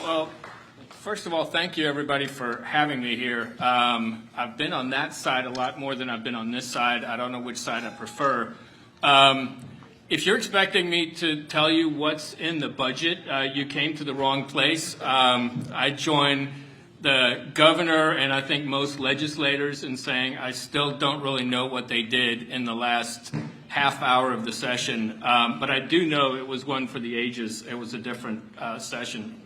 Well, first of all, thank you everybody for having me here. I've been on that side a lot more than I've been on this side. I don't know which side I prefer. If you're expecting me to tell you what's in the budget, you came to the wrong place. I join the governor and I think most legislators in saying I still don't really know what they did in the last half hour of the session, but I do know it was one for the ages. It was a different session,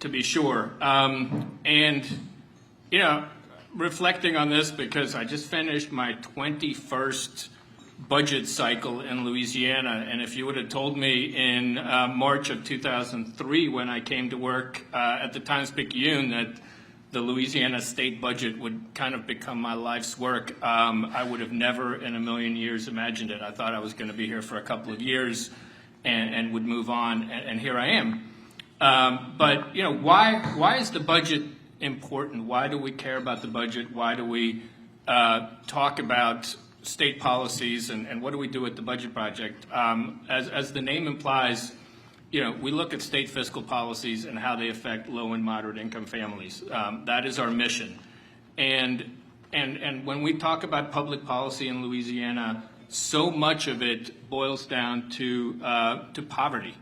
to be sure. And, you know, reflecting on this, because I just finished my 21st budget cycle in Louisiana, and if you would have told me in March of 2003 when I came to work at the Times-Picayune that the Louisiana state budget would kind of become my life's work, I would have never in a million years imagined it. I thought I was going to be here for a couple of years and would move on, and here I am. But, you know, why is the budget important? Why do we care about the budget? Why do we talk about state policies, and what do we do with the budget project? As the name implies, you know, we look at state fiscal policies and how they affect low and moderate income families. That is our mission. And when we talk about public policy in Louisiana, so much of it boils down to poverty.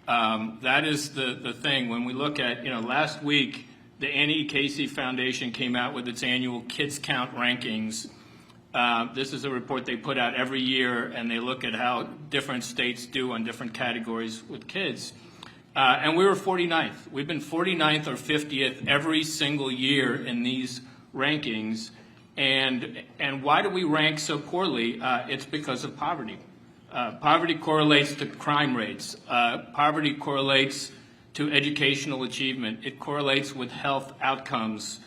That is the thing. When we look at, you know, last week, the Annie Casey Foundation came out with its annual Kids Count rankings. This is a report they put out every year, and they look at how different states do on different categories with kids. And we were 49th. We've been 49th or 50th every single year in these rankings. And why do we rank so poorly? It's because of poverty. Poverty correlates to crime rates. Poverty correlates to educational achievement. It correlates with health outcomes.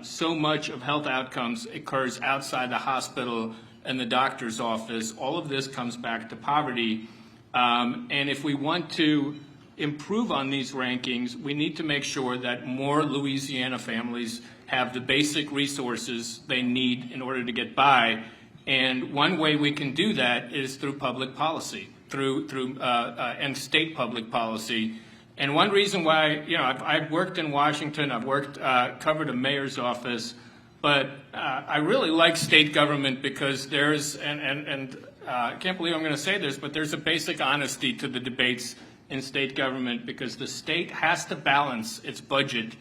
So much of health outcomes occurs outside the hospital and the doctor's office. All of this comes back to poverty. And if we want to improve on these rankings, we need to make sure that more Louisiana families have the basic resources they need in order to get by. And one way we can do that is through public policy, and state public policy. And one reason why, you know, I've worked in Washington, I've covered a mayor's office, but I really like state government because there's, I can't believe I'm going to say this, but there's a basic honesty to the debates in state government because the state has to balance its budget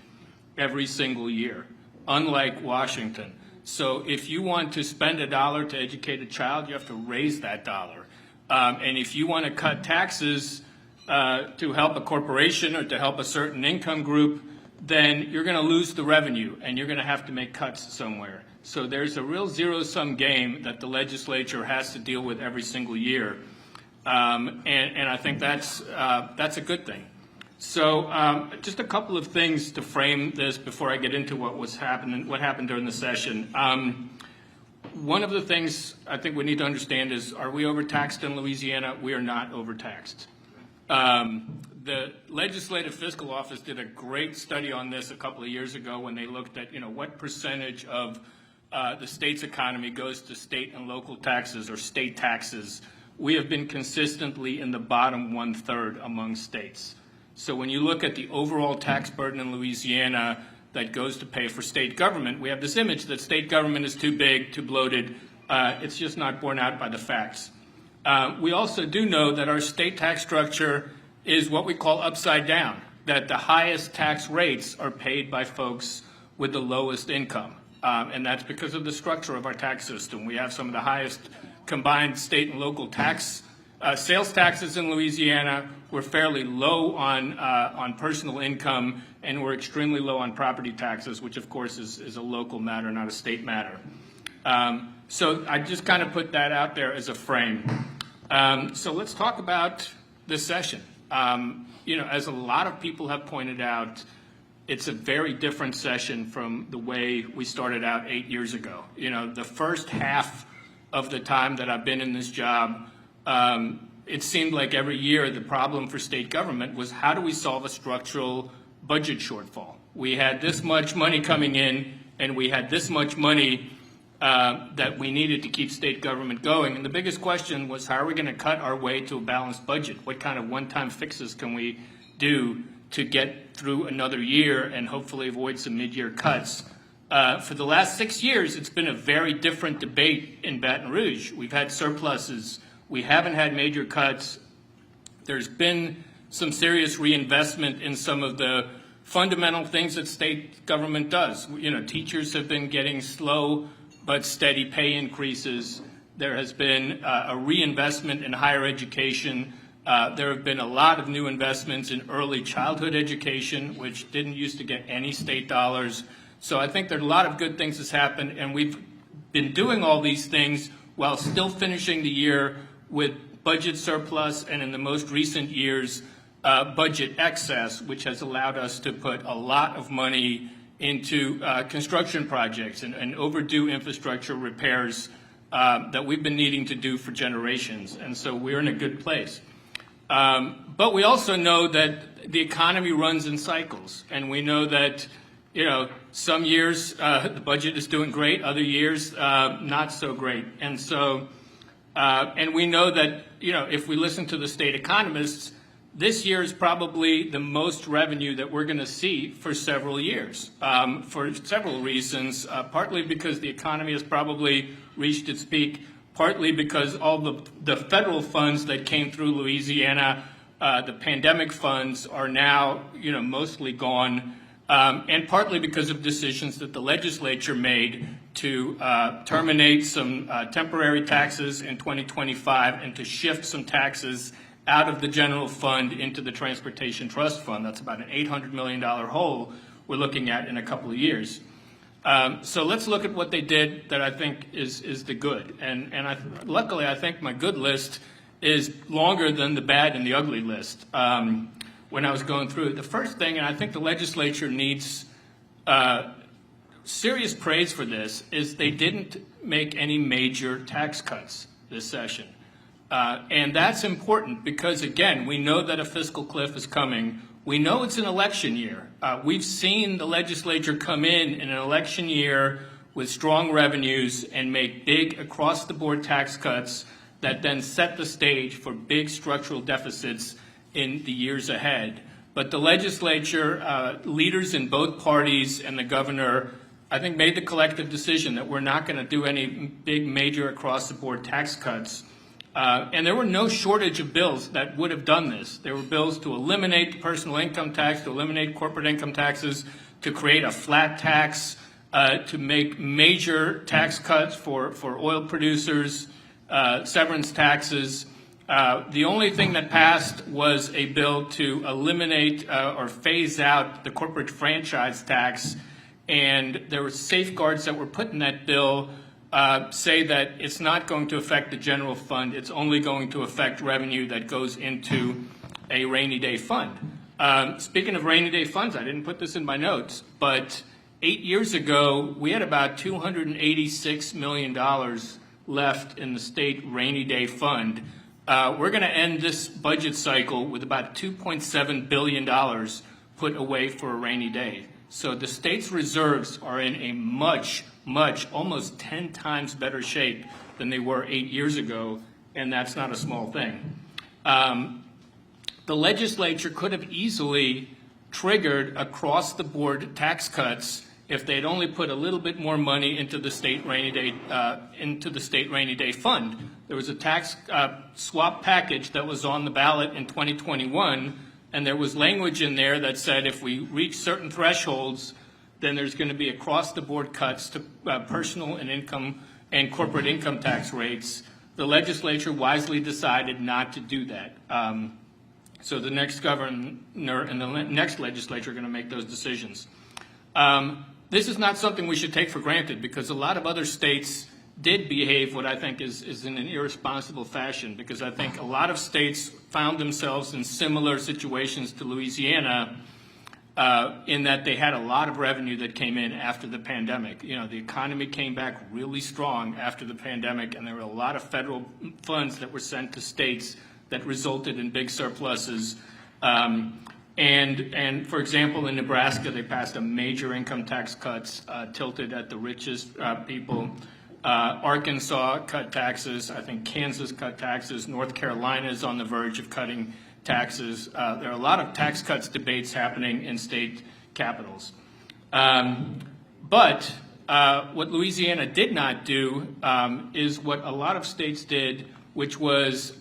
every single year, unlike Washington. So if you want to spend $1 to educate a child, you have to raise that dollar. And if you want to cut taxes to help a corporation or to help a certain income group, then you're going to lose the revenue and you're going to have to make cuts somewhere. So there's a real zero-sum game that the legislature has to deal with every single year. And I think that's a good thing. So just a couple of things to frame this before I get into what happened during the session. One of the things I think we need to understand is, are we overtaxed in Louisiana? We are not overtaxed. The Legislative Fiscal Office did a great study on this a couple of years ago when they looked at, you know, what percentage of the state's economy goes to state and local taxes or state taxes. We have been consistently in the bottom 1/3 among states. So when you look at the overall tax burden in Louisiana that goes to pay for state government, we have this image that state government is too big, too bloated. It's just not borne out by the facts. We also do know that our state tax structure is what we call upside down, that the highest tax rates are paid by folks with the lowest income. And that's because of the structure of our tax system. We have some of the highest combined state and local tax sales taxes in Louisiana. We're fairly low on personal income, and we're extremely low on property taxes, which of course is a local matter, not a state matter. So I just kind of put that out there as a frame. So let's talk about this session. You know, as a lot of people have pointed out, it's a very different session from the way we started out 8 years ago. You know, the first half of the time that I've been in this job, it seemed like every year the problem for state government was how do we solve a structural budget shortfall? We had this much money coming in, and we had this much money that we needed to keep state government going. And the biggest question was, how are we going to cut our way to a balanced budget? What kind of one-time fixes can we do to get through another year and hopefully avoid some mid-year cuts. For the last 6 years, it's been a very different debate in Baton Rouge. We've had surpluses. We haven't had major cuts. There's been some serious reinvestment in some of the fundamental things that state government does. Teachers have been getting slow but steady pay increases. There has been a reinvestment in higher education. There have been a lot of new investments in early childhood education, which didn't used to get any state dollars. So I think there are a lot of good things that's happened, and we've been doing all these things while still finishing the year with budget surplus, and in the most recent years, budget excess, which has allowed us to put a lot of money into construction projects and overdue infrastructure repairs that we've been needing to do for generations. And so we're in a good place. But we also know that the economy runs in cycles, and we know that some years the budget is doing great, other years not so great. And so, and we know that if we listen to the state economists, this year is probably the most revenue that we're going to see for several years, for several reasons, partly because the economy has probably reached its peak, partly because all the federal funds that came through Louisiana, the pandemic funds, are now mostly gone, and partly because of decisions that the legislature made to terminate some temporary taxes in 2025 and to shift some taxes out of the general fund into the Transportation Trust Fund. That's about an $800 million hole we're looking at in a couple of years. So let's look at what they did that I think is the good. And luckily, I think my good list is longer than the bad and the ugly list. When I was going through it, the first thing, and I think the legislature needs serious praise for this, is they didn't make any major tax cuts this session. And that's important because, again, we know that a fiscal cliff is coming. We know it's an election year. We've seen the legislature come in an election year with strong revenues and make big across-the-board tax cuts that then set the stage for big structural deficits in the years ahead. But the legislature, leaders in both parties and the governor, I think, made the collective decision that we're not going to do any big major across-the-board tax cuts. And there were no shortage of bills that would have done this. There were bills to eliminate the personal income tax, to eliminate corporate income taxes, to create a flat tax, to make major tax cuts for oil producers, severance taxes. The only thing that passed was a bill to eliminate or phase out the corporate franchise tax. And there were safeguards that were put in that bill say that it's not going to affect the general fund. It's only going to affect revenue that goes into a rainy day fund. Speaking of rainy day funds, I didn't put this in my notes, but 8 years ago, we had about $286 million left in the state rainy day fund. We're going to end this budget cycle with about $2.7 billion put away for a rainy day. So the state's reserves are in a much, almost 10 times better shape than they were 8 years ago, and that's not a small thing. The legislature could have easily triggered across-the-board tax cuts if they'd only put a little bit more money into the state rainy day fund. There was a tax swap package that was on the ballot in 2021, and there was language in there that said if we reach certain thresholds, then there's going to be across-the-board cuts to personal and income and corporate income tax rates. The legislature wisely decided not to do that. So the next governor and the next legislature are going to make those decisions. This is not something we should take for granted because a lot of other states did behave what I think is in an irresponsible fashion, because I think a lot of states found themselves in similar situations to Louisiana in that they had a lot of revenue that came in after the pandemic. You know, the economy came back really strong after the pandemic, and there were a lot of federal funds that were sent to states that resulted in big surpluses. And for example, in Nebraska, they passed a major income tax cuts tilted at the richest people. Arkansas cut taxes. I think Kansas cut taxes. North Carolina is on the verge of cutting taxes. There are a lot of tax cuts debates happening in state capitals. But what Louisiana did not do is what a lot of states did, which was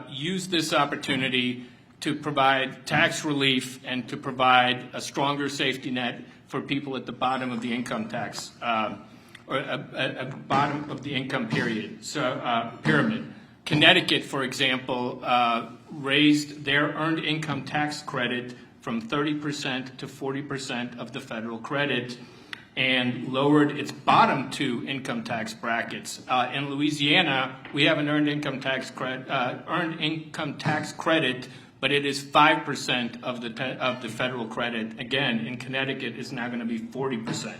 use this opportunity to provide tax relief and to provide a stronger safety net for people at the bottom of the income tax, or at the bottom of the income pyramid. Connecticut, for example, raised their earned income tax credit from 30% to 40% of the federal credit, and lowered its bottom two income tax brackets. In Louisiana, we have an earned income tax credit, but it is 5% of the federal credit. Again, in Connecticut, it's now going to be 40%.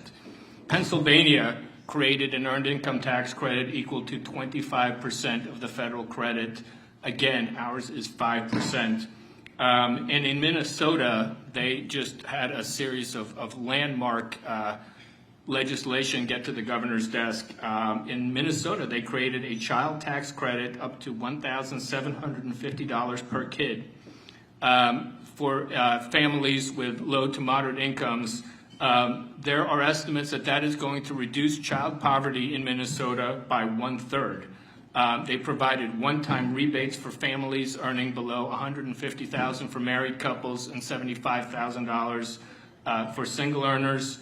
Pennsylvania created an earned income tax credit equal to 25% of the federal credit. Again, ours is 5%. And in Minnesota, they just had a series of landmark legislation get to the governor's desk. In Minnesota, they created a child tax credit up to $1,750 per kid for families with low to moderate incomes. There are estimates that is going to reduce child poverty in Minnesota by 1/3. They provided one-time rebates for families earning below $150,000 for married couples and $75,000 for single earners.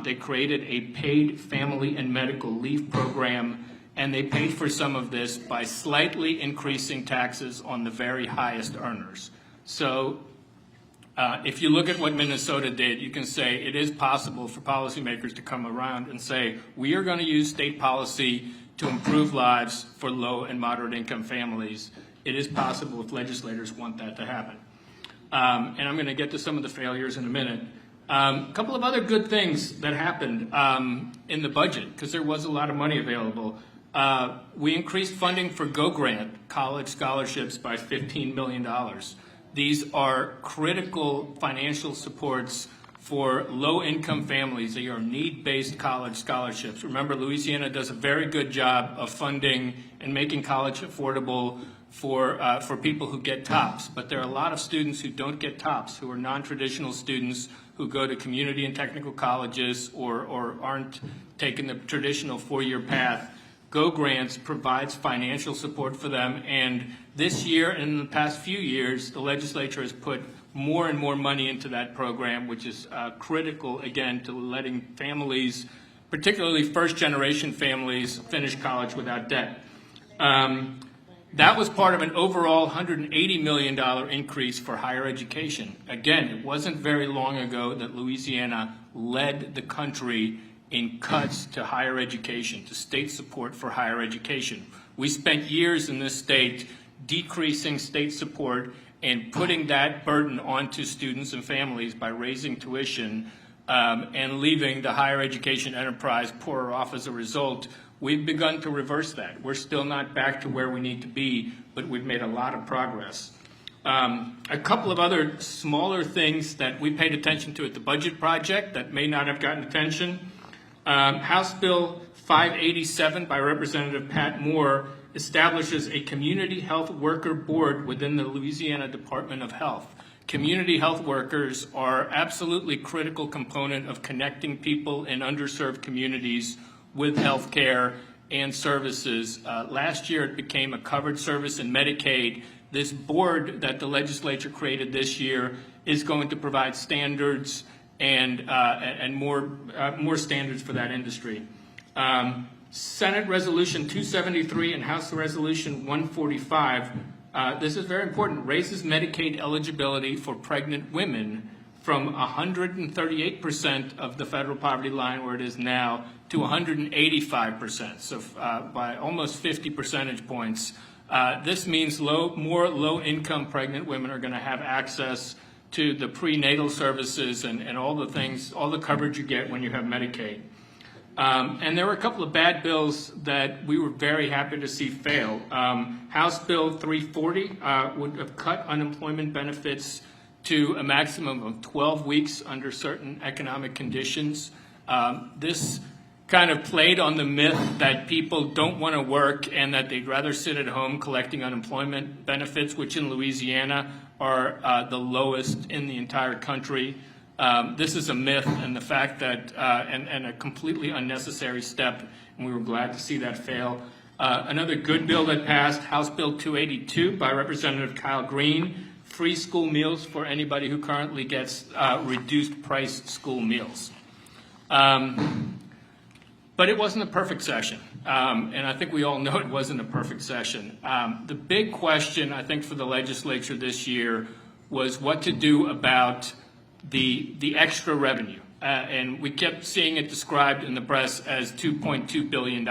They created a paid family and medical leave program, and they paid for some of this by slightly increasing taxes on the very highest earners. So if you look at what Minnesota did, you can say it is possible for policymakers to come around and say, we are going to use state policy to improve lives for low and moderate income families. It is possible if legislators want that to happen. And I'm going to get to some of the failures in a minute. A couple of other good things that happened in the budget, because there was a lot of money available. We increased funding for Go Grant college scholarships by $15 million. These are critical financial supports for low-income families. They are need-based college scholarships. Remember, Louisiana does a very good job of funding and making college affordable for people who get TOPS. But there are a lot of students who don't get TOPS, who are non-traditional students who go to community and technical colleges or aren't taking the traditional four-year path. Go Grants provides financial support for them, and this year and in the past few years, the legislature has put more and more money into that program, which is critical, again, to letting families, particularly first-generation families, finish college without debt. That was part of an overall $180 million increase for higher education. Again, it wasn't very long ago that Louisiana led the country in cuts to higher education, to state support for higher education. We spent years in this state decreasing state support and putting that burden onto students and families by raising tuition and leaving the higher education enterprise poorer off as a result. We've begun to reverse that. We're still not back to where we need to be, but we've made a lot of progress. A couple of other smaller things that we paid attention to at the budget project that may not have gotten attention. House Bill 587 by Representative Pat Moore establishes a community health worker board within the Louisiana Department of Health. Community health workers are absolutely critical component of connecting people in underserved communities with health care and services. Last year it became a covered service in Medicaid. This board that the legislature created this year is going to provide standards and more standards for that industry. Senate Resolution 273 and House Resolution 145, this is very important, raises Medicaid eligibility for pregnant women from 138% of the federal poverty line, where it is now, to 185%, so by almost 50 percentage points. This means more low-income pregnant women are going to have access to the prenatal services and all the things, all the coverage you get when you have Medicaid. And there were a couple of bad bills that we were very happy to see fail. House Bill 340 would have cut unemployment benefits to a maximum of 12 weeks under certain economic conditions. This kind of played on the myth that people don't want to work and that they'd rather sit at home collecting unemployment benefits, which in Louisiana are the lowest in the entire country. This is a myth, and the fact that, and a completely unnecessary step, and we were glad to see that fail. Another good bill that passed, House Bill 282 by Representative Kyle Green, free school meals for anybody who currently gets reduced price school meals. But it wasn't a perfect session, and I think we all know it wasn't a perfect session. The big question, I think, for the legislature this year was what to do about the extra revenue, and we kept seeing it described in the press as $2.2 billion.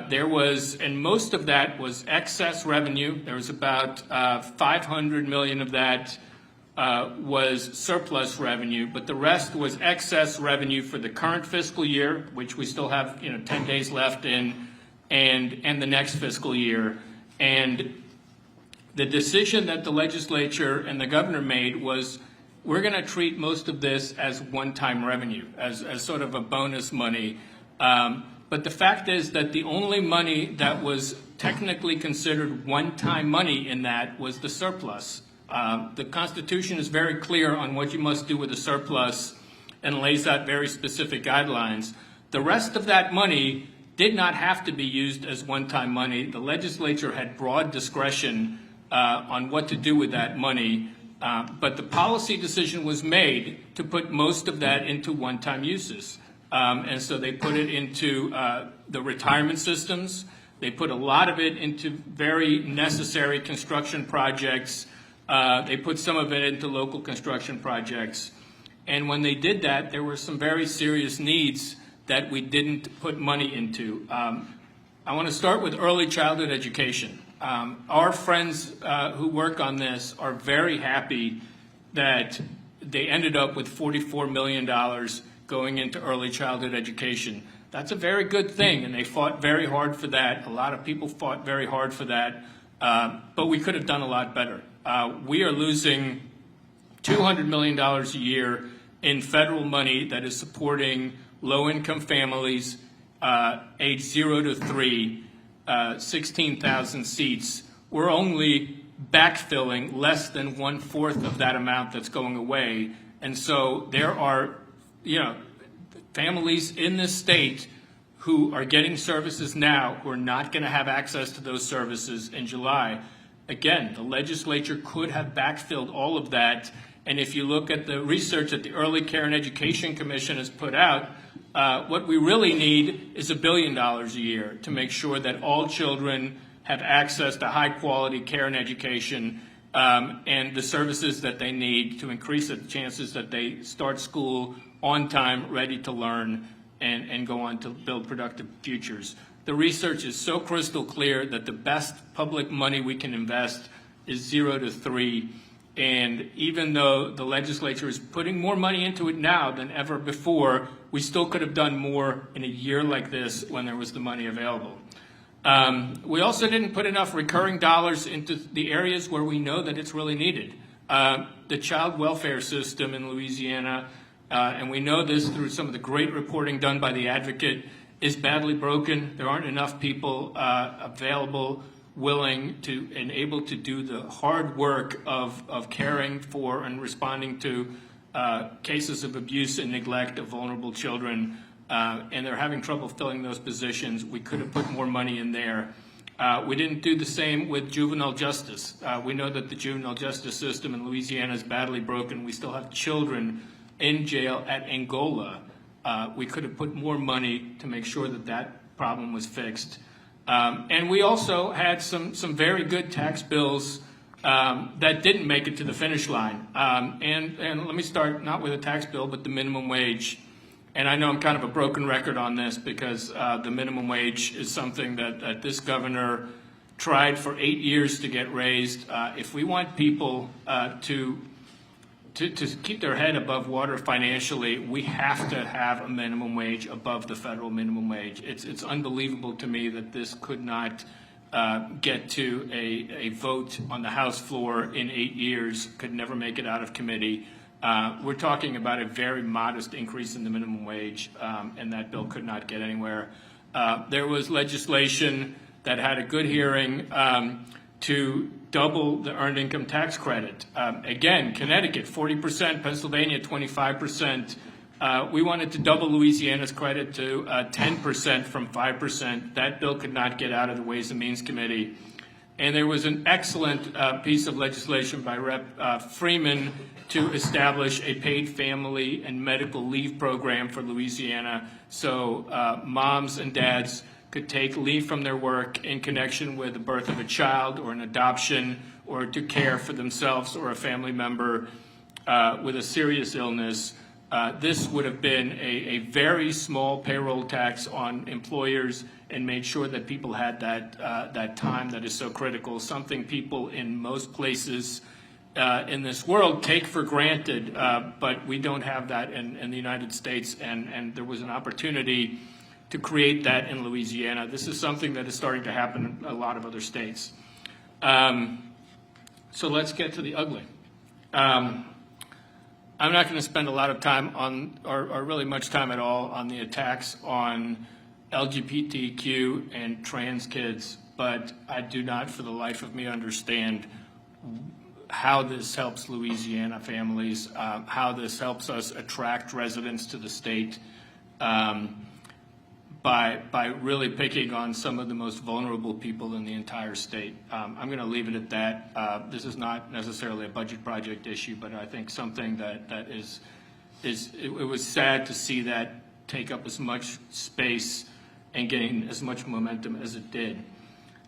There was, and most of that was excess revenue. There was about $500 million of that was surplus revenue, but the rest was excess revenue for the current fiscal year, which we still have 10 days left in, and the next fiscal year. And the decision that the legislature and the governor made was we're going to treat most of this as one-time revenue, as sort of a bonus money. But the fact is that the only money that was technically considered one-time money in that was the surplus. The Constitution is very clear on what you must do with a surplus and lays out very specific guidelines. The rest of that money did not have to be used as one-time money. The legislature had broad discretion on what to do with that money, but the policy decision was made to put most of that into one-time uses. And so they put it into the retirement systems. They put a lot of it into very necessary construction projects. They put some of it into local construction projects. And when they did that, there were some very serious needs that we didn't put money into. I want to start with early childhood education. Our friends who work on this are very happy that they ended up with $44 million going into early childhood education. That's a very good thing, and they fought very hard for that. A lot of people fought very hard for that, but we could have done a lot better. We are losing $200 million a year in federal money that is supporting low-income families age 0 to 3, 16,000 seats. We're only backfilling less than 1/4 of that amount that's going away. And so there are, families in this state who are getting services now who are not going to have access to those services in July. Again, the legislature could have backfilled all of that. And if you look at the research that the Early Care and Education Commission has put out, what we really need is $1 billion a year to make sure that all children have access to high-quality care and education and the services that they need to increase the chances that they start school on time, ready to learn, and go on to build productive futures. The research is so crystal clear that the best public money we can invest is 0 to 3. And even though the legislature is putting more money into it now than ever before, we still could have done more in a year like this when there was the money available. We also didn't put enough recurring dollars into the areas where we know that it's really needed. The child welfare system in Louisiana, and we know this through some of the great reporting done by the Advocate, is badly broken. There aren't enough people available, willing to, and able to do the hard work of caring for and responding to cases of abuse and neglect of vulnerable children, and they're having trouble filling those positions. We could have put more money in there. We didn't do the same with juvenile justice. We know that the juvenile justice system in Louisiana is badly broken. We still have children in jail at Angola. We could have put more money to make sure that that problem was fixed. And we also had some very good tax bills that didn't make it to the finish line. And let me start not with a tax bill, but the minimum wage. And I know I'm kind of a broken record on this because the minimum wage is something that this governor tried for 8 years to get raised. If we want people to keep their head above water financially, we have to have a minimum wage above the federal minimum wage. It's unbelievable to me that this could not get to a vote on the House floor in 8 years, could never make it out of committee. We're talking about a very modest increase in the minimum wage, and that bill could not get anywhere. There was legislation that had a good hearing to double the earned income tax credit. Again, Connecticut, 40%, Pennsylvania, 25%. We wanted to double Louisiana's credit to 10% from 5%. That bill could not get out of the Ways and Means Committee. And there was an excellent piece of legislation by Rep. Freeman to establish a paid family and medical leave program for Louisiana so moms and dads could take leave from their work in connection with the birth of a child or an adoption or to care for themselves or a family member with a serious illness. This would have been a very small payroll tax on employers and made sure that people had that time that is so critical, something people in most places in this world take for granted, but we don't have that in the United States, and there was an opportunity to create that in Louisiana. This is something that is starting to happen in a lot of other states. So let's get to the ugly. I'm not going to spend a lot of time on, or really much time at all, on the attacks on LGBTQ and trans kids, but I do not for the life of me understand how this helps Louisiana families, how this helps us attract residents to the state by really picking on some of the most vulnerable people in the entire state. I'm going to leave it at that. This is not necessarily a budget project issue, but I think something that it was sad to see that take up as much space and gain as much momentum as it did.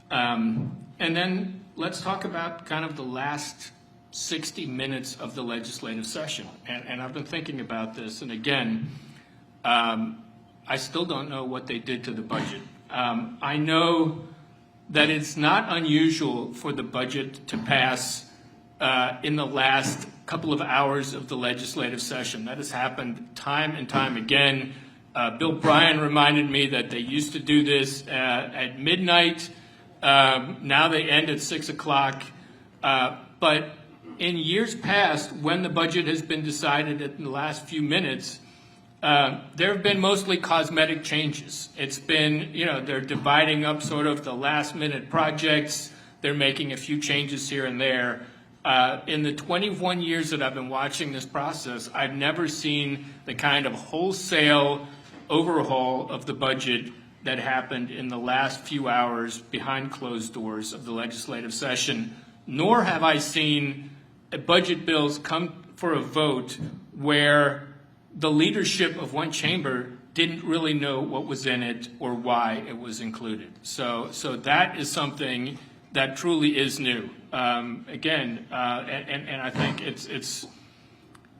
And then let's talk about kind of the last 60 minutes of the legislative session. And I've been thinking about this, and again, I still don't know what they did to the budget. I know that it's not unusual for the budget to pass in the last couple of hours of the legislative session. That has happened time and time again. Bill Bryan reminded me that they used to do this at midnight. Now they end at 6 o'clock. But in years past, when the budget has been decided in the last few minutes, there have been mostly cosmetic changes. It's been, they're dividing up sort of the last minute projects. They're making a few changes here and there. In the 21 years that I've been watching this process, I've never seen the kind of wholesale overhaul of the budget that happened in the last few hours behind closed doors of the legislative session, nor have I seen budget bills come for a vote where the leadership of one chamber didn't really know what was in it or why it was included. So that is something that truly is new. And I think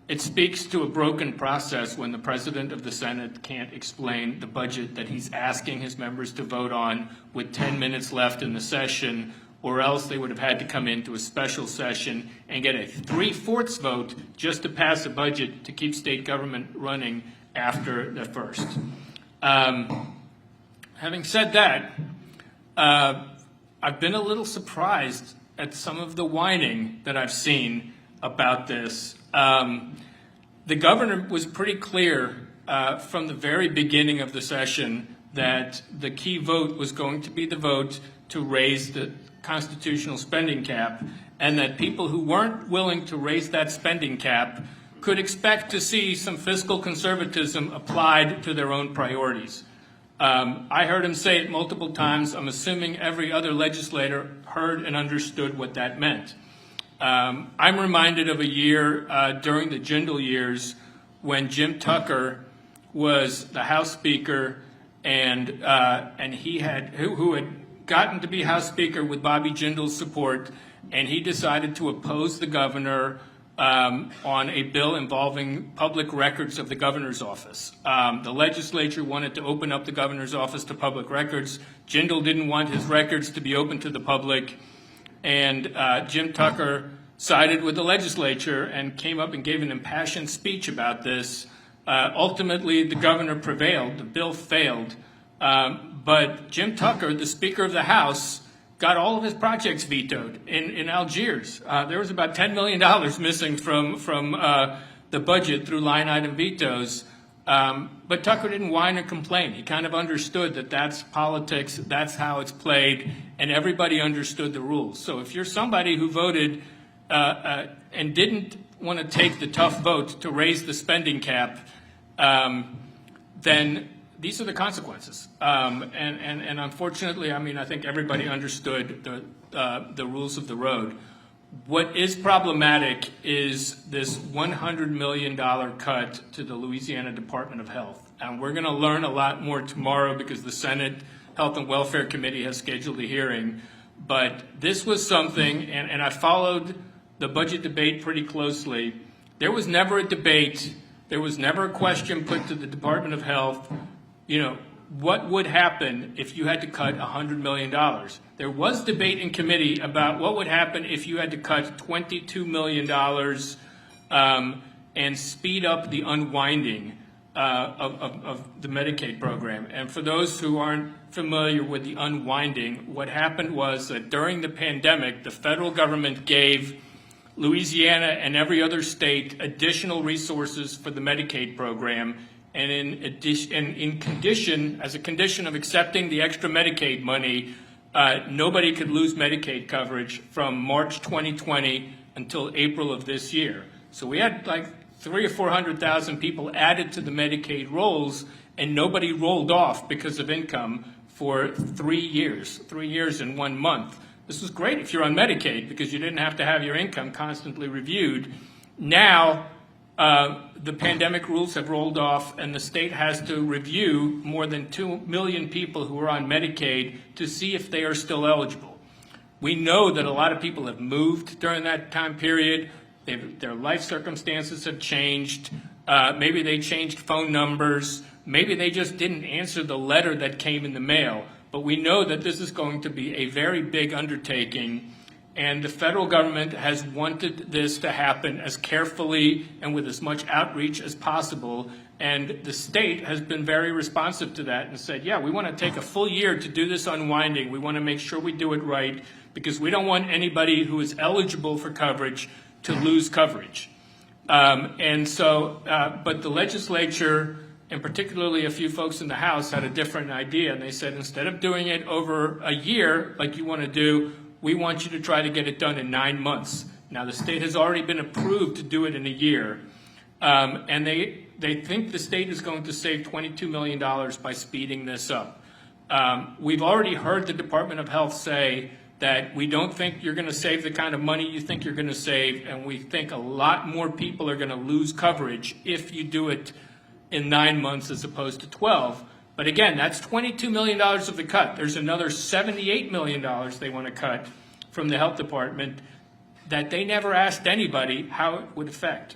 it speaks to a broken process when the president of the Senate can't explain the budget that he's asking his members to vote on with 10 minutes left in the session, or else they would have had to come into a special session and get a 3/4 vote just to pass a budget to keep state government running after the first. Having said that, I've been a little surprised at some of the whining that I've seen about this. The governor was pretty clear from the very beginning of the session that the key vote was going to be the vote to raise the constitutional spending cap, and that people who weren't willing to raise that spending cap could expect to see some fiscal conservatism applied to their own priorities. I heard him say it multiple times. I'm assuming every other legislator heard and understood what that meant. I'm reminded of a year during the Jindal years when Jim Tucker was the House Speaker, and he had who had gotten to be House Speaker with Bobby Jindal's support, and he decided to oppose the governor on a bill involving public records of the governor's office. The legislature wanted to open up the governor's office to public records. Jindal didn't want his records to be open to the public, and Jim Tucker sided with the legislature and came up and gave an impassioned speech about this. Ultimately, the governor prevailed. The bill failed. But Jim Tucker, the Speaker of the House, got all of his projects vetoed in Algiers. There was about $10 million missing from the budget through line item vetoes. But Tucker didn't whine and complain. He kind of understood that that's politics, that's how it's played, and everybody understood the rules. So if you're somebody who voted and didn't want to take the tough vote to raise the spending cap, then these are the consequences. And unfortunately, I mean, I think everybody understood the rules of the road. What is problematic is this $100 million cut to the Louisiana Department of Health. And we're going to learn a lot more tomorrow because the Senate Health and Welfare Committee has scheduled a hearing. But this was something, and I followed the budget debate pretty closely. There was never a debate. There was never a question put to the Department of Health, you know, what would happen if you had to cut $100 million? There was debate in committee about what would happen if you had to cut $22 million and speed up the unwinding of the Medicaid program. And for those who aren't familiar with the unwinding, what happened was that during the pandemic, the federal government gave Louisiana and every other state additional resources for the Medicaid program. And as a condition of accepting the extra Medicaid money, nobody could lose Medicaid coverage from March 2020 until April of this year. So we had like 300,000 or 400,000 people added to the Medicaid rolls, and nobody rolled off because of income for 3 years, 3 years and 1 month. This was great if you're on Medicaid because you didn't have to have your income constantly reviewed. Now, the pandemic rules have rolled off, and the state has to review more than 2 million people who are on Medicaid to see if they are still eligible. We know that a lot of people have moved during that time period. Their life circumstances have changed. Maybe they changed phone numbers. Maybe they just didn't answer the letter that came in the mail. But we know that this is going to be a very big undertaking. And the federal government has wanted this to happen as carefully and with as much outreach as possible. And the state has been very responsive to that and said, yeah, we want to take a full year to do this unwinding. We want to make sure we do it right because we don't want anybody who is eligible for coverage to lose coverage. But the legislature, and particularly a few folks in the House, had a different idea. And they said, instead of doing it over a year like you want to do, we want you to try to get it done in 9 months. Now, the state has already been approved to do it in a year. And they think the state is going to save $22 million by speeding this up. We've already heard the Department of Health say that we don't think you're going to save the kind of money you think you're going to save, and we think a lot more people are going to lose coverage if you do it in 9 months as opposed to 12. But again, that's $22 million of the cut. There's another $78 million they want to cut from the health department that they never asked anybody how it would affect.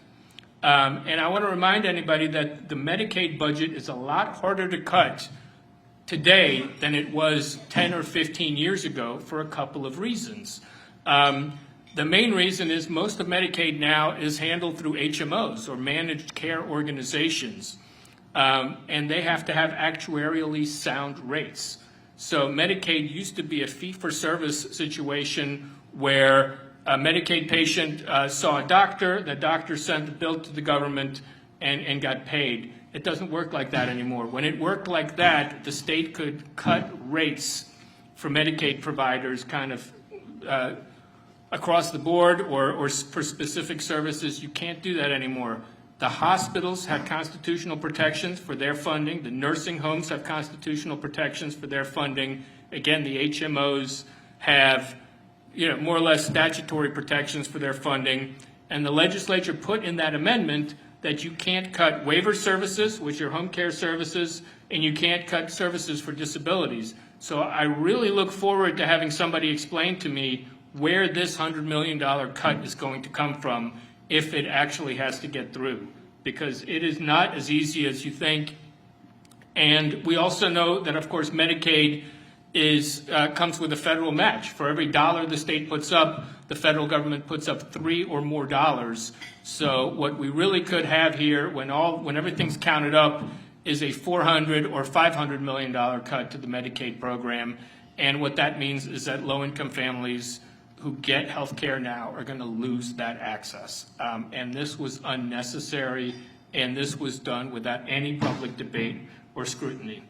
And I want to remind anybody that the Medicaid budget is a lot harder to cut today than it was 10 or 15 years ago for a couple of reasons. The main reason is most of Medicaid now is handled through HMOs or managed care organizations. And they have to have actuarially sound rates. So Medicaid used to be a fee-for-service situation where a Medicaid patient saw a doctor, the doctor sent the bill to the government and got paid. It doesn't work like that anymore. When it worked like that, the state could cut rates for Medicaid providers kind of across the board or for specific services. You can't do that anymore. The hospitals have constitutional protections for their funding. The nursing homes have constitutional protections for their funding. Again, the HMOs have, more or less statutory protections for their funding. And the legislature put in that amendment that you can't cut waiver services, which are home care services, and you can't cut services for disabilities. So I really look forward to having somebody explain to me where this $100 million cut is going to come from if it actually has to get through, because it is not as easy as you think. And we also know that, of course, Medicaid comes with a federal match. For every dollar the state puts up, the federal government puts up $3 or more. So what we really could have here, when everything's counted up, is a $400 or $500 million cut to the Medicaid program. And what that means is that low-income families who get health care now are going to lose that access. And this was unnecessary, and this was done without any public debate or scrutiny.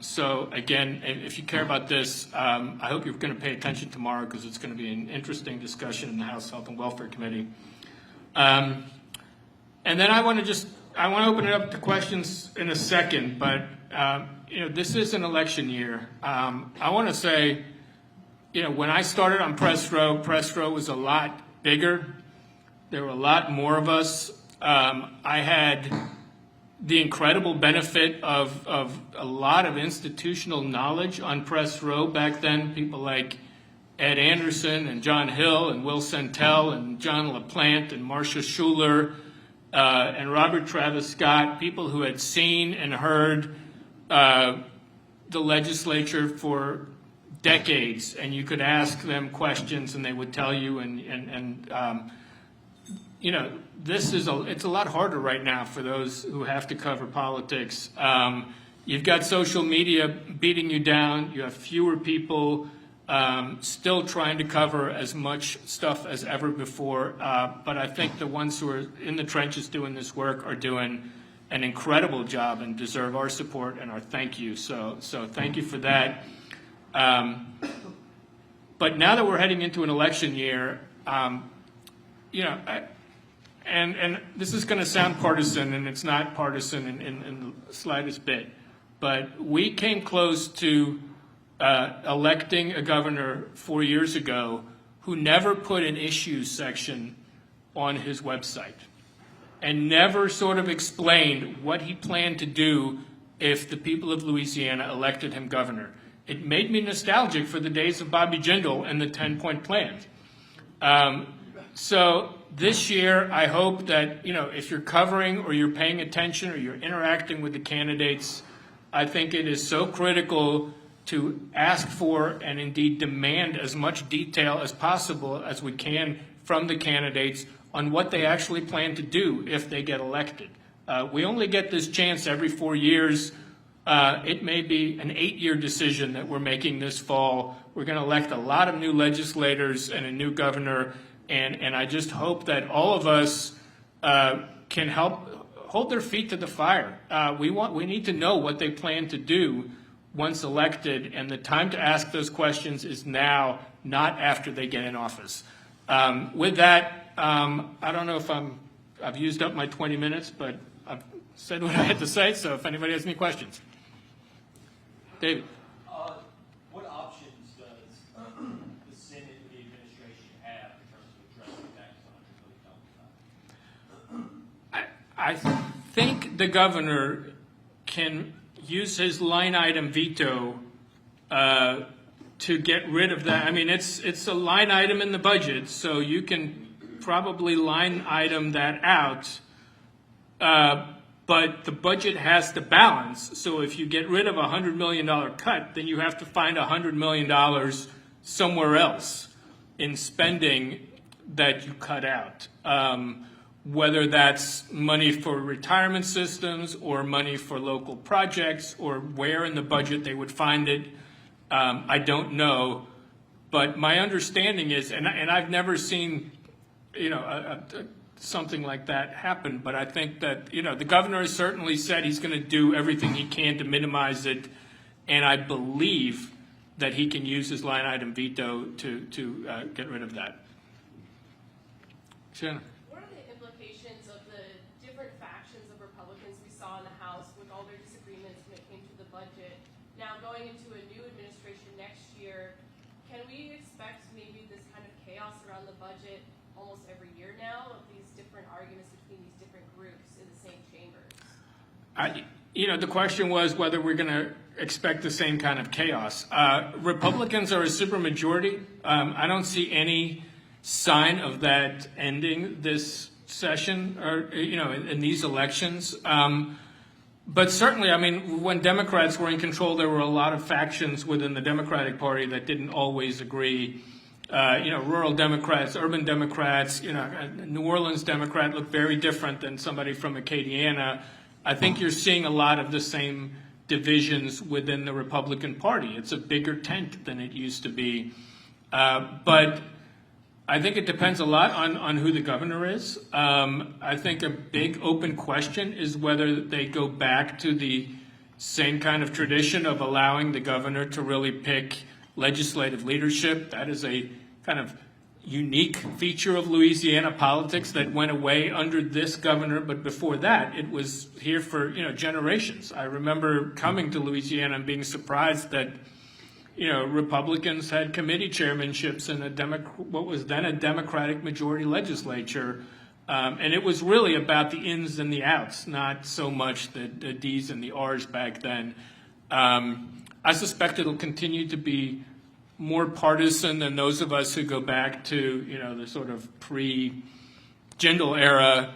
So again, if you care about this, I hope you're going to pay attention tomorrow, because it's going to be an interesting discussion in the House Health and Welfare Committee. And then I want to open it up to questions in a second, but this is an election year. I want to say, when I started on Press Row was a lot bigger. There were a lot more of us. I had the incredible benefit of a lot of institutional knowledge on Press Row back then. People like Ed Anderson and John Hill and Will Sentel and John LaPlante and Marcia Schuler and Robert Travis Scott, people who had seen and heard the legislature for decades, and you could ask them questions and they would tell you, it's a lot harder right now for those who have to cover politics. You've got social media beating you down. You have fewer people still trying to cover as much stuff as ever before. But I think the ones who are in the trenches doing this work are doing an incredible job and deserve our support and our thank you. So thank you for that. But now that we're heading into an election year, and this is going to sound partisan, and it's not partisan in the slightest bit, but we came close to electing a governor 4 years ago who never put an issues section on his website and never sort of explained what he planned to do if the people of Louisiana elected him governor. It made me nostalgic for the days of Bobby Jindal and the 10-point plan. So this year, I hope that, if you're covering or you're paying attention or you're interacting with the candidates, I think it is so critical to ask for and indeed demand as much detail as possible as we can from the candidates on what they actually plan to do if they get elected. We only get this chance every 4 years. It may be an 8-year decision that we're making this fall. We're going to elect a lot of new legislators and a new governor, and I just hope that all of us can help hold their feet to the fire. We need to know what they plan to do once elected, and the time to ask those questions is now, not after they get in office. With that, I don't know if I've used up my 20 minutes, but I've said what I had to say, so if anybody has any questions. David. What options does the Senate and the administration have in terms of addressing that $100 billion? I think the governor can use his line item veto to get rid of that. I mean, it's a line item in the budget, so you can probably line item that out. But the budget has to balance. So if you get rid of a $100 million cut, then you have to find $100 million somewhere else in spending that you cut out. Whether that's money for retirement systems or money for local projects or where in the budget they would find it, I don't know. But my understanding is, and I've never seen, something like that happen, but I think that, the governor has certainly said he's going to do everything he can to minimize it, and I believe that he can use his line item veto to get rid of that. Shannon. What are the implications of the different factions of Republicans we saw in the House with all their disagreements when it came to the budget? Now going into a new administration next year, can we expect maybe this kind of chaos around the budget almost every year now, of these different arguments between these different groups in the same chambers? The question was whether we're going to expect the same kind of chaos. Republicans are a supermajority. I don't see any sign of that ending this session or, in these elections. But certainly, when Democrats were in control, there were a lot of factions within the Democratic Party that didn't always agree. Rural Democrats, urban Democrats, New Orleans Democrat looked very different than somebody from Acadiana. I think you're seeing a lot of the same divisions within the Republican Party. It's a bigger tent than it used to be. But I think it depends a lot on who the governor is. I think a big open question is whether they go back to the same kind of tradition of allowing the governor to really pick legislative leadership. That is a kind of unique feature of Louisiana politics that went away under this governor, but before that, it was here for generations. I remember coming to Louisiana and being surprised that Republicans had committee chairmanships in what was then a Democratic majority legislature, and it was really about the ins and the outs, not so much the D's and the R's back then. I suspect it'll continue to be more partisan than those of us who go back to the sort of pre-Jindal era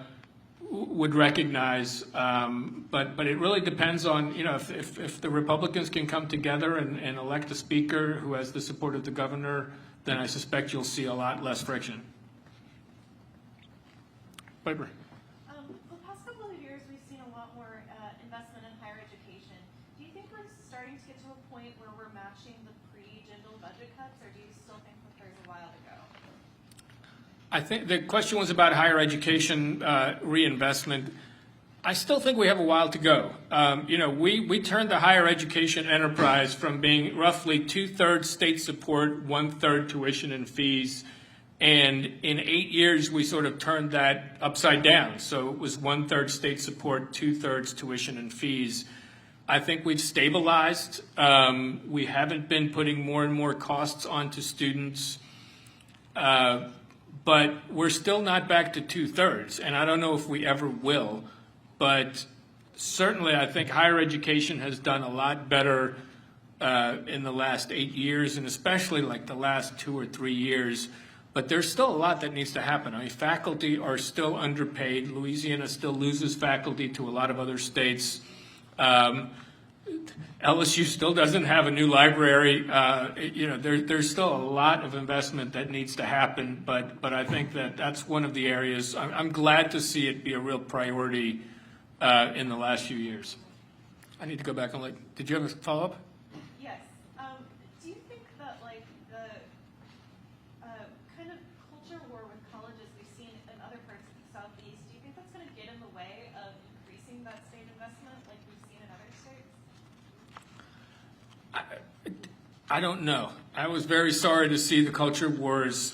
would recognize. But it really depends on if the Republicans can come together and elect a speaker who has the support of the governor, then I suspect you'll see a lot less friction. Piper. The past couple of years, we've seen a lot more investment in higher education. Do you think we're starting to get to a point where we're matching the pre-Jindal budget cuts, or do you still think that there's a while to go? I think the question was about higher education reinvestment. I still think we have a while to go. We turned the higher education enterprise from being roughly 2/3 state support, 1/3 tuition and fees. And in 8 years, we sort of turned that upside down. So it was 1/3 state support, 2/3 tuition and fees. I think we've stabilized. We haven't been putting more and more costs onto students. But we're still not back to 2/3, and I don't know if we ever will. But certainly I think higher education has done a lot better in the last 8 years, and especially like the last 2 or 3 years. But there's still a lot that needs to happen. I mean, faculty are still underpaid. Louisiana still loses faculty to a lot of other states. LSU still doesn't have a new library. There's still a lot of investment that needs to happen, but I think that's one of the areas. I'm glad to see it be a real priority in the last few years. I need to go back and did you have a follow-up? Yes. Do you think that the kind of culture war with colleges we've seen in other parts of the Southeast, do you think that's going to get in the way of increasing that state investment like we've seen in other states? I don't know. I was very sorry to see the culture wars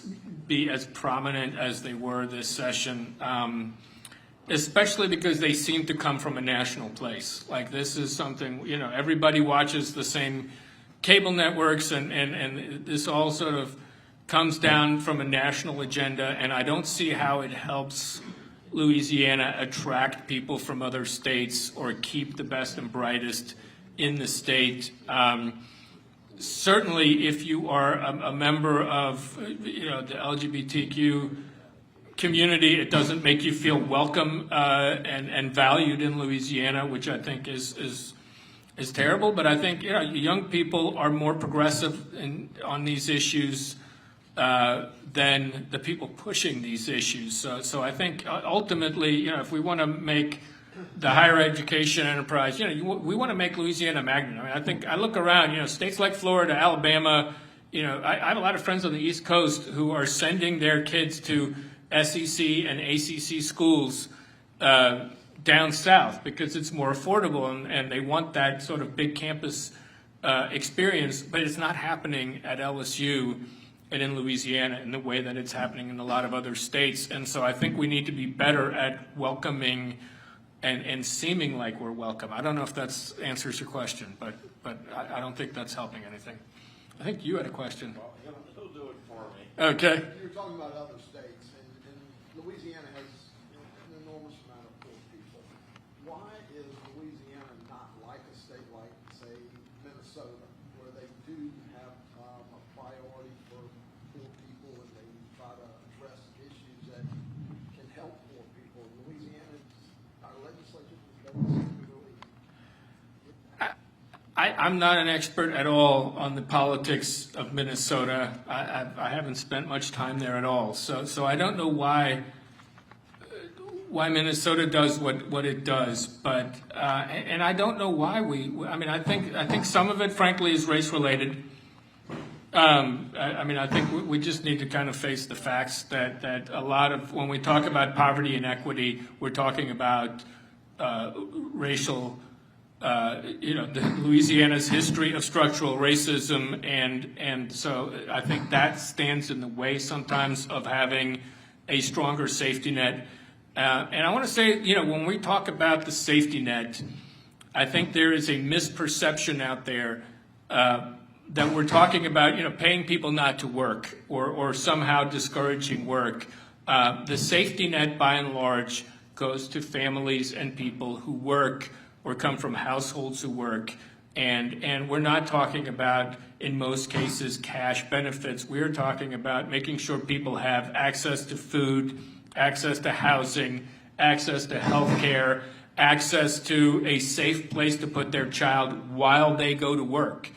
be as prominent as they were this session, especially because they seem to come from a national place. Like this is something, everybody watches the same cable networks and this all sort of comes down from a national agenda, and I don't see how it helps Louisiana attract people from other states or keep the best and brightest in the state. Certainly, if you are a member of the LGBTQ community, it doesn't make you feel welcome and valued in Louisiana, which I think is terrible. But I think young people are more progressive on these issues than the people pushing these issues. So I think ultimately, if we want to make the higher education enterprise, we want to make Louisiana a magnet. I mean, I think I look around, states like Florida, Alabama, I have a lot of friends on the East Coast who are sending their kids to SEC and ACC schools down south because it's more affordable and they want that sort of big campus experience, but it's not happening at LSU and in Louisiana in the way that it's happening in a lot of other states. And so I think we need to be better at welcoming and seeming like we're welcome. I don't know if that answers your question, but I don't think that's helping anything. I think you had a question. Well, he'll do it for me. Okay. You're talking about other states, and Louisiana has an enormous amount of poor people. Why is Louisiana not like a state like, say, Minnesota, where they do have a priority for poor people and they try to address issues that can help poor people? Louisiana, our legislature doesn't seem to really. I'm not an expert at all on the politics of Minnesota. I haven't spent much time there at all, so I don't know why Minnesota does what it does. But and I don't know why I think some of it, frankly, is race related. I mean, I think we just need to kind of face the facts that a lot of, when we talk about poverty and equity, we're talking about racial, Louisiana's history of structural racism, and so I think that stands in the way sometimes of having a stronger safety net. And I want to say, when we talk about the safety net, I think there is a misperception out there that we're talking about, paying people not to work or somehow discouraging work. The safety net, by and large, goes to families and people who work or come from households who work. And we're not talking about, in most cases, cash benefits. We're talking about making sure people have access to food, access to housing, access to health care, access to a safe place to put their child while they go to work.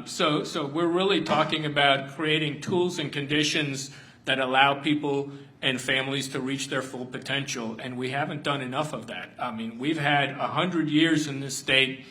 So we're really talking about creating tools and conditions that allow people and families to reach their full potential, and we haven't done enough of that. I mean, we've had 100 years in this state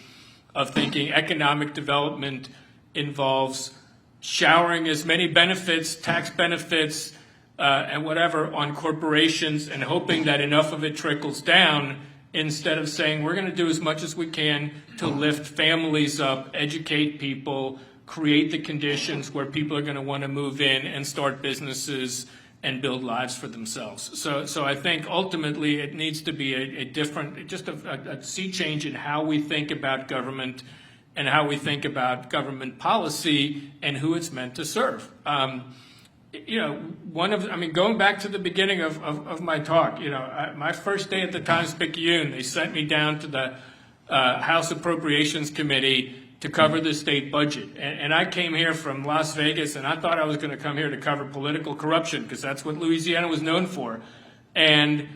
of thinking economic development involves showering as many benefits, tax benefits, and whatever on corporations and hoping that enough of it trickles down, instead of saying we're going to do as much as we can to lift families up, educate people, create the conditions where people are going to want to move in and start businesses and build lives for themselves. So I think ultimately it needs to be a different, just a sea change in how we think about government and how we think about government policy and who it's meant to serve. Going back to the beginning of my talk, my first day at the Times-Picayune, they sent me down to the House Appropriations Committee to cover the state budget. And I came here from Las Vegas, and I thought I was going to come here to cover political corruption, because that's what Louisiana was known for. And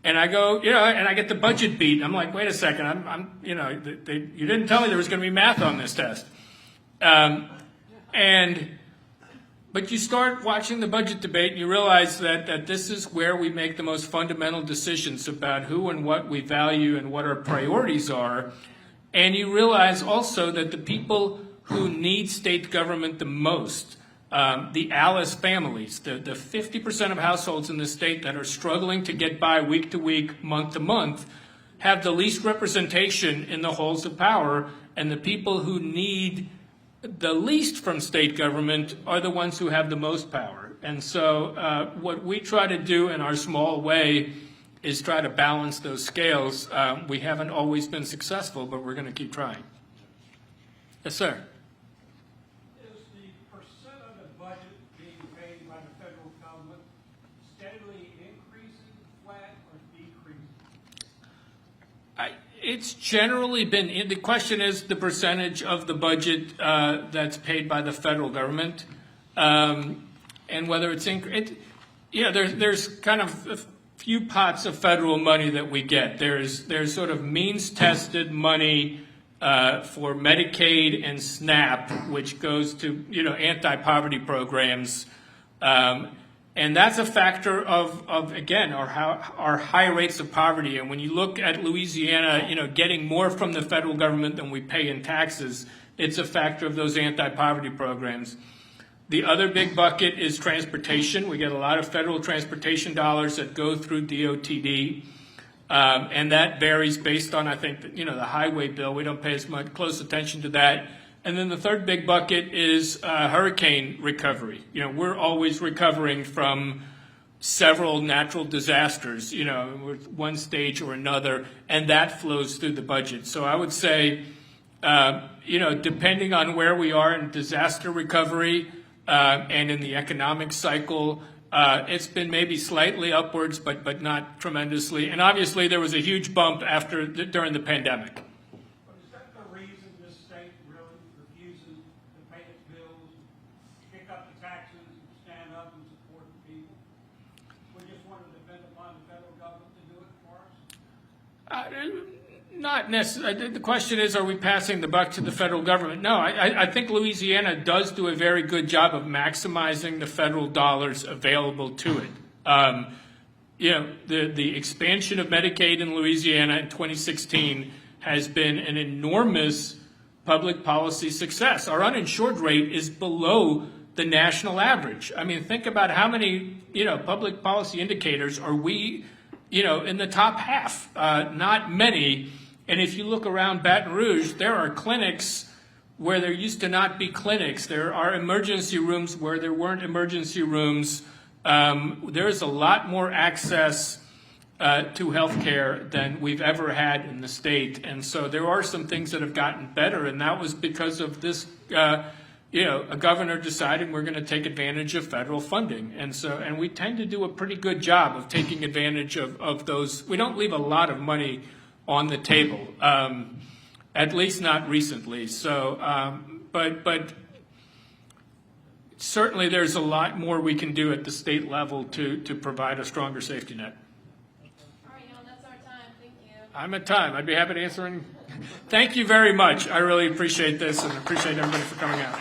I go, and I get the budget beat. I'm like, wait a second, you didn't tell me there was going to be math on this test. But you start watching the budget debate and you realize that this is where we make the most fundamental decisions about who and what we value and what our priorities are. And you realize also that the people who need state government the most, the Alice families, the 50% of households in the state that are struggling to get by week to week, month to month, have the least representation in the halls of power, and the people who need the least from state government are the ones who have the most power. And so what we try to do in our small way is try to balance those scales. We haven't always been successful, but we're going to keep trying. Yes, sir. Is the percent of the budget being paid by the federal government steadily increasing, flat, or decreasing? It's generally been, the question is the percentage of the budget that's paid by the federal government, and whether it's there's kind of a few pots of federal money that we get. There's sort of means-tested money for Medicaid and SNAP, which goes to anti-poverty programs. And that's a factor of again, our high rates of poverty. And when you look at Louisiana, getting more from the federal government than we pay in taxes, it's a factor of those anti-poverty programs. The other big bucket is transportation. We get a lot of federal transportation dollars that go through DOTD. And that varies based on, I think, the highway bill. We don't pay as much close attention to that. And then the third big bucket is hurricane recovery. We're always recovering from several natural disasters, with one stage or another, and that flows through the budget. So I would say, depending on where we are in disaster recovery and in the economic cycle, it's been maybe slightly upwards, but not tremendously. And obviously there was a huge bump during the pandemic. Not necessarily. The question is, are we passing the buck to the federal government? No, I think Louisiana does do a very good job of maximizing the federal dollars available to it. The expansion of Medicaid in Louisiana in 2016 has been an enormous public policy success. Our uninsured rate is below the national average. I mean, think about how many, public policy indicators are we, in the top half. Not many. And if you look around Baton Rouge, there are clinics where there used to not be clinics. There are emergency rooms where there weren't emergency rooms. There's a lot more access to health care than we've ever had in the state. And so there are some things that have gotten better, and that was because of this, a governor deciding we're going to take advantage of federal funding. And we tend to do a pretty good job of taking advantage of those. We don't leave a lot of money on the table, at least not recently. So, but certainly there's a lot more we can do at the state level to provide a stronger safety net. All right, y'all, that's our time. Thank you. I'm at time. I'd be happy to answer any. Thank you very much. I really appreciate this and appreciate everybody for coming out.